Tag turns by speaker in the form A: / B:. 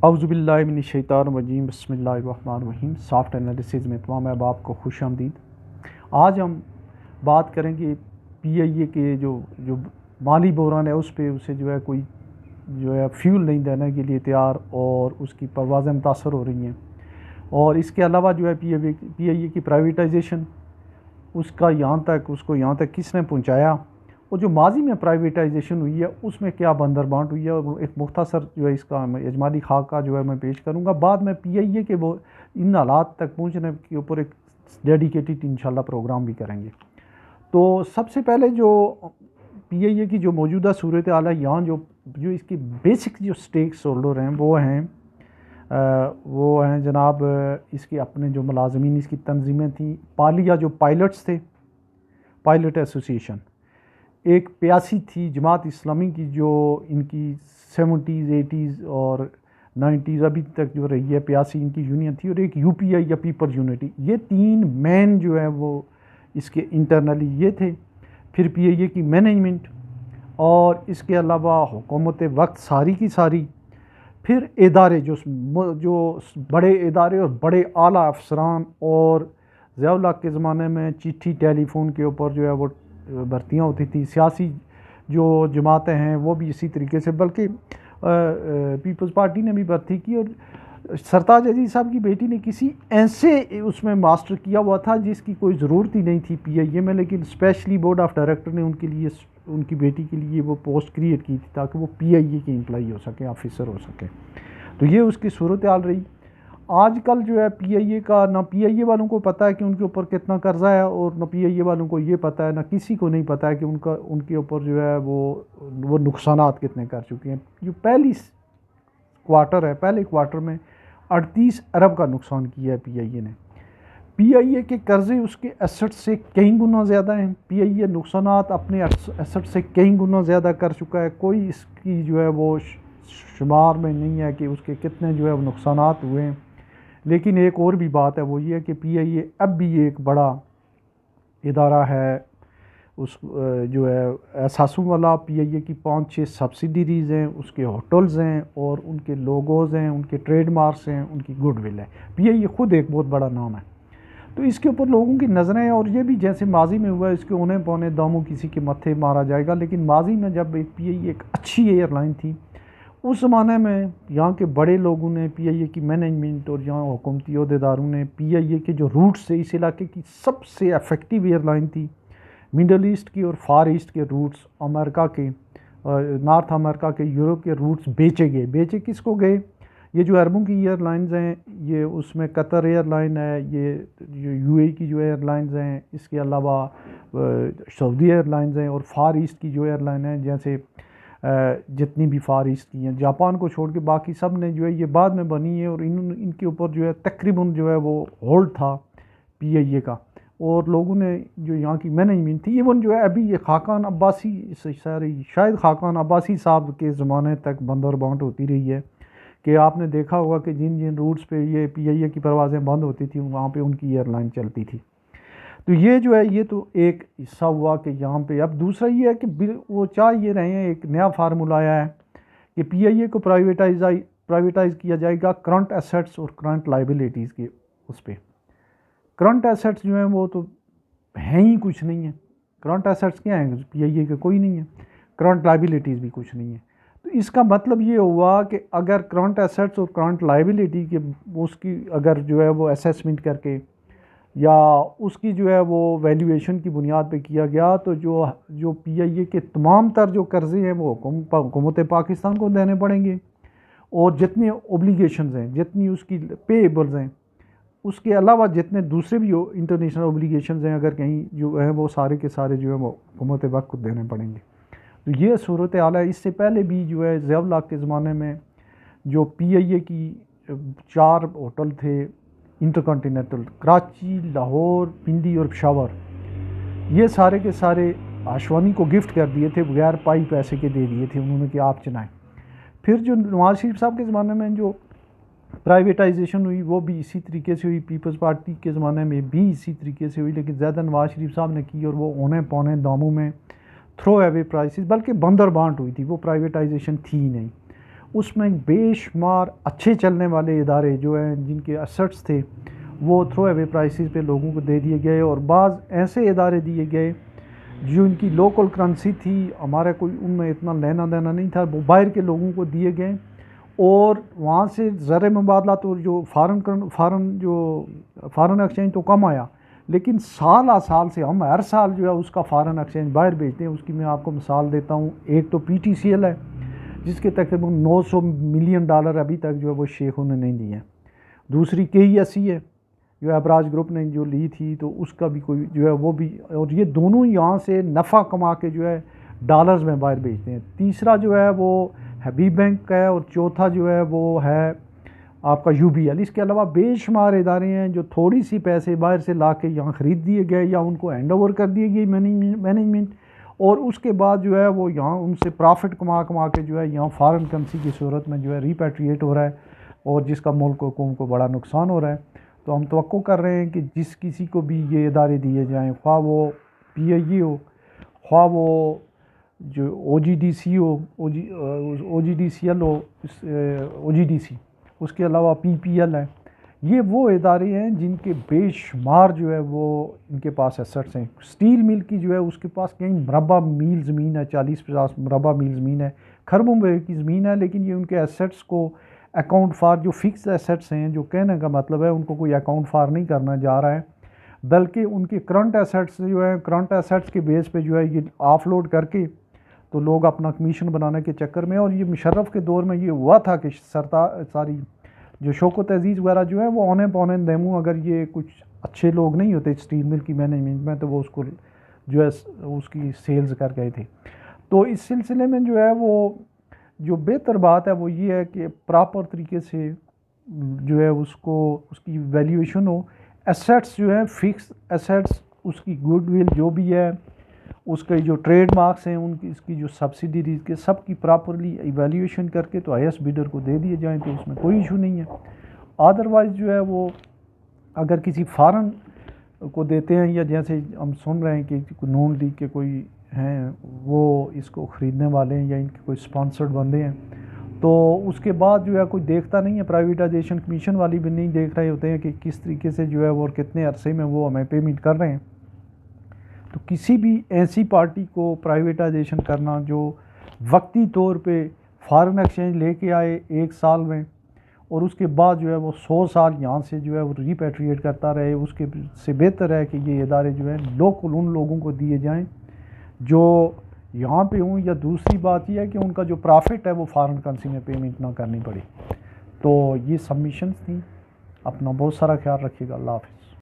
A: औज़ुबिल्लाहिमिनश्शैतानिर्रजीम बिस्मिल्लाहिर्रहमानिर्रहीम। Soft analysis में तमाम अहबाब को खुश आमदीद। आज हम बात करेंगे पीआईए के जो जो माली बहरान है उस पर उसे जो है कोई जो है फ्यूल नहीं देने के लिए तैयार और उसकी परवाज़ें मुतासर हो रही हैं। और इसके अलावा जो है पीआईए की प्राइवेटाइजेशन उसको यहाँ तक किसने पहुँचाया और जो माजी में प्राइवेटाइजेशन हुई है उसमें क्या बंदरबांट हुई है, और एक मुख्तसर जो है इसका इजमाली खाका जो है मैं पेश करूँगा। बाद में पीआईए के वो इन हालात तक पहुँचने के ऊपर एक डेडिकेटेड इंशाल्लाह प्रोग्राम भी करेंगे। तो सबसे पहले जो पीआईए की जो मौजूदा सूरत हाल है, यहाँ जो जो इसकी बेसिक जो स्टेक होल्डर हैं वो हैं जनाब इसके अपने जो मुलाजमीन इसकी तंजीमें थी, पालिया जो पायलट्स थे, पायलट एसोसिएशन, एक प्यासी थी जमात इस्लामी की जो इनकी 70s 80s और 90s अभी तक जो रही है, प्यासी इनकी यूनियन थी, और एक यूपीआई या पीपल यूनिटी। ये तीन मेन जो है वो इसके इंटरनली ये थे। फिर पीआईए की मैनेजमेंट और इसके अलावा हुकूमत वक्त सारी की सारी, फिर इदारे जो बड़े इदारे और बड़े आला अफसरान, और ज़िया-उल-हक के ज़माने में चिट्ठी टेलीफोन के ऊपर जो है वो भर्तियाँ होती थी। सियासी जो जमातें हैं वो भी इसी तरीके से, बल्कि पीपल्स पार्टी ने भी भर्ती की, और सरताज अजीज़ साहब की बेटी ने किसी ऐसे उसमें मास्टर किया हुआ था जिसकी कोई ज़रूरत ही नहीं थी पीआईए में, लेकिन स्पेशली बोर्ड ऑफ डायरेक्टर ने उनके लिए, उनकी बेटी के लिए वो पोस्ट क्रिएट की थी ताकि वो पीआईए के एम्प्लॉई हो सके, ऑफिसर हो सके। तो ये उसकी सूरत हाल रही। आजकल जो है पीआईए का, ना पीआईए वालों को पता है कि उनके ऊपर कितना कर्जा है, और ना पीआईए वालों को ये पता है, ना किसी को नहीं पता है कि उनके ऊपर जो है वो नुकसानात कितने कर चुके हैं। जो पहले क्वार्टर में 38 अरब का नुकसान किया है पीआईए ने। पीआईए के कर्जे उसके एसेट से कई गुना ज़्यादा हैं। पीआईए नुकसानात अपने एसेट से कई गुना ज़्यादा कर चुका है। कोई इसकी जो है वो शुमार में नहीं है कि उसके कितने जो है नुकसानात हुए हैं। लेकिन एक और भी बात है, वो ये है कि पीआईए अब भी एक बड़ा इदारा है। उस जो है एहसासों वाला, पीआईए की 5-6 सब्सिडरीज़ हैं, उसके होटल्स हैं, और उनके लोगोज़ हैं, उनके ट्रेडमार्क्स हैं, उनकी गुडविल है। पीआईए ख़ुद एक बहुत बड़ा नाम है। तो इसके ऊपर लोगों की नज़रें, और ये भी जैसे माजी में हुआ, इसके औने पौने दामों किसी के मत्थे मारा जाएगा। लेकिन माजी में जब पीआईए एक अच्छी एयरलाइन थी, उस ज़माने में यहाँ के बड़े लोगों ने, पीआईए की मैनेजमेंट और यहाँ हुकूमती अहदेदारों ने पीआईए के जो रूट्स थे, इस इलाके की सबसे इफ़ेक्टिव एयरलाइन थी। मिडल ईस्ट की और फार ईस्ट के रूट्स, अमेरिका के, नॉर्थ अमेरिका के, यूरोप के रूट्स बेचे किसको गए? ये जो अरबों की एयरलाइंस हैं, ये उसमें कतर एयरलाइन है, ये जो यूएई की जो एयरलाइंस हैं, इसके अलावा सऊदी एयरलाइंस हैं, और फार ईस्ट की जो एयरलाइन है, जैसे जितनी भी फार ईस्ट की हैं, जापान को छोड़ के बाकी सब ने जो है ये बाद में बनी है, और इनके ऊपर जो है तकरीबन जो है वो होल्ड था पीआईए का। और लोगों ने जो यहाँ की मैनेजमेंट थी, इवन जो है अभी ये खाकान अब्बासी, शायद खाकान अब्बासी साहब के ज़माने तक बंदरबांट होती रही है, कि आपने देखा होगा कि जिन जिन रूट्स पे ये पीआईए की परवाज़ें बंद होती थी वहाँ पे उनकी एयरलाइन चलती थी। तो ये जो है ये तो एक हिस्सा हुआ कि यहाँ पे। अब दूसरा ये है कि वो चाह ये रहे हैं, एक नया फार्मूला आया है कि पीआईए को प्राइवेटाइज किया जाएगा करंट एसेट्स और करंट लाइबिलिटीज़ के उस पर। करंट एसेट्स जो हैं वो तो हैं ही कुछ नहीं है। करंट एसेट्स क्या हैं पीआईए के? कोई नहीं है। करंट लाइबिलिटीज़ भी कुछ नहीं है। तो इसका मतलब ये हुआ कि अगर करंट एसेट्स और करंट लाइबिलिटी के उसकी अगर जो है वो असेसमेंट करके या उसकी जो है वो वैल्यूएशन की बुनियाद पे किया गया, तो जो पीआईए के तमाम तर जो कर्ज़े हैं वो हुकूमत पाकिस्तान को देने पड़ेंगे, और जितने ओब्लिगेशंस हैं, जितनी उसकी पेएबल्स हैं, उसके अलावा जितने दूसरे भी इंटरनेशनल ओब्लिगेशंस हैं, अगर कहीं जो है वो सारे के सारे जो है वो हुकूमत वक्त को देने पड़ेंगे। तो ये सूरत हाल है। इससे पहले भी जो है ज़िया-उल-हक के ज़माने में जो पीआईए की 4 होटल थे इंटरकॉन्टिनेंटल, कराची, लाहौर, पिंडी और पेशावर, ये सारे के सारे आशवानी को गिफ्ट कर दिए थे, बगैर पाई पैसे के दे दिए थे उन्होंने कि आप चलाएं। फिर जो नवाज़ शरीफ साहब के ज़माने में जो प्राइवेटाइजेशन हुई वो भी इसी तरीके से हुई, पीपल्स पार्टी के ज़माने में भी इसी तरीके से हुई, लेकिन ज़्यादा नवाज़ शरीफ साहब ने की, और वो औने पौने दामों में थ्रो अवे प्राइसेस, बल्कि बंदरबांट हुई थी, वो प्राइवेटाइजेशन थी ही नहीं। उसमें बेशुमार अच्छे चलने वाले इदारे जो हैं जिनके एसेट्स थे वो थ्रो अवे प्राइसेस पे लोगों को दे दिए गए, और बाज़ ऐसे इदारे दिए गए जो इनकी लोकल करेंसी थी, हमारा कोई उनमें इतना लेना देना नहीं था, वो बाहर के लोगों को दिए गए, और वहाँ से ज़र मुबादला तो जो फ़ारन एक्सचेंज तो कम आया, लेकिन साल से हम हर साल जो है उसका फ़ारन एक्सचेंज बाहर भेजते हैं। उसकी मैं आपको मिसाल देता हूँ, एक तो PTCL है जिसके तकरीबन 900 मिलियन डॉलर अभी तक जो है वो शेखों ने नहीं दिए हैं। दूसरी KESE है जो अबराज ग्रुप ने जो ली थी, तो उसका भी कोई जो है वो भी, और ये दोनों यहाँ से नफ़ा कमा के जो है डॉलर्स में बाहर भेजते हैं। तीसरा जो है वो हबीब बैंक का है, और चौथा जो है वो है आपका UBL। इसके अलावा बेशुमार इदारे हैं जो थोड़ी सी पैसे बाहर से ला के यहाँ ख़रीद दिए गए या उनको हैंड ओवर कर दिए गई मैनेजमेंट, और उसके बाद जो है वो यहाँ उनसे प्रॉफिट कमा के जो है यहाँ फ़ॉरेन करेंसी की सूरत में जो है रिपैट्रिएट हो रहा है, और जिसका मुल्क को कौम को बड़ा नुकसान हो रहा है। तो हम तवक्को कर रहे हैं कि जिस किसी को भी ये इदारे दिए जाएँ, ख्वाह वो PIE हो, ख्वाह वो जो OGDC हो, OGDCL हो, OGDC, उसके अलावा PPL है, ये वो इदारे हैं जिनके बेशुमार जो है वो इनके पास एसेट्स हैं। स्टील मिल की जो है उसके पास कई मरबा मील ज़मीन है, 40-50 मरबा मील ज़मीन है, खरबों रुपए की ज़मीन है, लेकिन ये उनके एसेट्स को अकाउंट फार, जो फिक्स एसेट्स हैं, जो कहने का मतलब है उनको कोई अकाउंट फार नहीं करना जा रहा है, बल्कि उनके करंट एसेट्स जो है, करंट एसेट्स के बेस पे जो है ये ऑफलोड करके तो लोग अपना कमीशन बनाने के चक्कर में, और ये मुशर्रफ के दौर में ये हुआ था कि सारी जो शौकत अजीज़ वगैरह जो है वो औने पौने देमू, अगर ये कुछ अच्छे लोग नहीं होते स्टील मिल की मैनेजमेंट में, तो वो उसको जो है उसकी सेल्स कर गए थे। तो इस सिलसिले में जो है वो जो बेहतर बात है वो ये है कि प्रॉपर तरीके से जो है उसको उसकी वैल्यूएशन हो, एसेट्स जो है फिक्स एसेट्स, उसकी गुडविल जो भी है, उसके जो ट्रेडमार्क्स हैं उनकी, इसकी जो सब्सिडीज के सब की प्रॉपरली इवैल्यूएशन करके तो हाईएस्ट बिडर को दे दिए जाएं, तो उसमें कोई इशू नहीं है। अदरवाइज़ जो है वो अगर किसी फॉरेन को देते हैं, या जैसे हम सुन रहे हैं कि नून लीग के कोई हैं वो इसको ख़रीदने वाले हैं या इनके कोई स्पॉन्सर्ड बंदे हैं, तो उसके बाद जो है कोई देखता नहीं है, प्राइवेटाइजेशन कमीशन वाली भी नहीं देख रहे होते हैं कि किस तरीके से जो है वो और कितने अरसे में वो हमें पेमेंट कर रहे हैं। तो किसी भी ऐसी पार्टी को प्राइवेटाइजेशन करना जो वक्ती तौर पे फॉरेन एक्सचेंज लेके आए 1 साल में, और उसके बाद जो है वो 100 साल यहाँ से जो है वो रिपैट्रिएट करता रहे, उसके से बेहतर है कि ये इदारे जो है लोकल उन लोगों को दिए जाएं जो यहाँ पे हों, या दूसरी बात यह है कि उनका जो प्रॉफिट है वो फॉरेन करेंसी में पेमेंट ना करनी पड़े। तो ये सबमिशंस थी। अपना बहुत सारा ख्याल रखिएगा। अल्लाह हाफ़िज़।